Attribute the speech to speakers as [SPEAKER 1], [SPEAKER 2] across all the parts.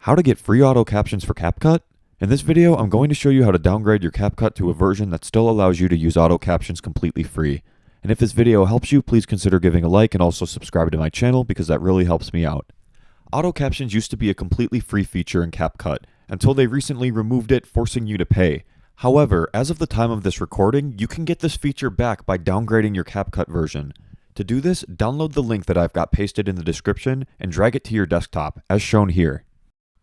[SPEAKER 1] How to get free auto captions for CapCut? In this video, I'm going to show you how to downgrade your CapCut to a version that still allows you to use auto captions completely free. And if this video helps you, please consider giving a like and also subscribe to my channel because that really helps me out. Auto captions used to be a completely free feature in CapCut until they recently removed it, forcing you to pay. However, as of the time of this recording, you can get this feature back by downgrading your CapCut version. To do this, download the link that I've got pasted in the description and drag it to your desktop, as shown here.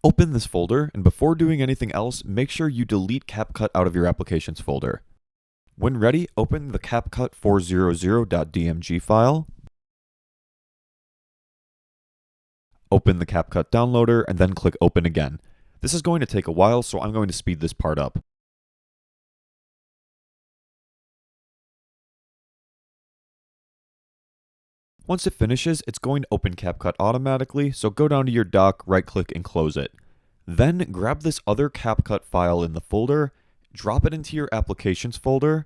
[SPEAKER 1] Open this folder, and before doing anything else, make sure you delete CapCut out of your applications folder. When ready, open the CapCut 400.dmg file. Open the CapCut downloader, and then click open again. This is going to take a while, so I'm going to speed this part up. Once it finishes, it's going to open CapCut automatically, so go down to your dock, right-click, and close it. Then grab this other CapCut file in the folder, drop it into your Applications folder,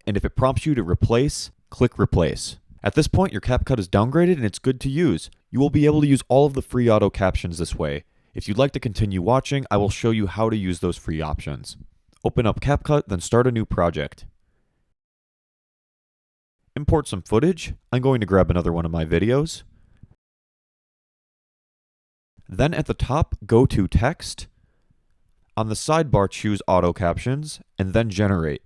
[SPEAKER 1] and if it prompts you to replace, click Replace. At this point, your CapCut is downgraded and it's good to use. You will be able to use all of the free auto captions this way. If you'd like to continue watching, I will show you how to use those free options. Open up CapCut, then start a new project. Import some footage. I'm going to grab another one of my videos. Then at the top, go to Text. On the sidebar, choose Auto Captions, and then Generate.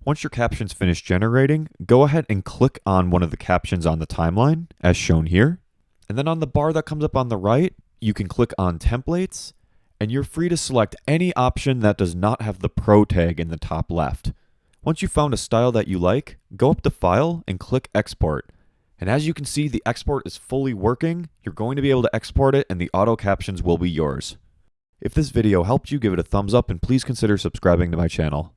[SPEAKER 1] Once your captions finish generating, go ahead and click on one of the captions on the timeline, as shown here. And then on the bar that comes up on the right, you can click on Templates, and you're free to select any option that does not have the Pro tag in the top left. Once you've found a style that you like, go up to File and click Export. And as you can see, the export is fully working. You're going to be able to export it and the auto captions will be yours. If this video helped you, give it a thumbs up and please consider subscribing to my channel.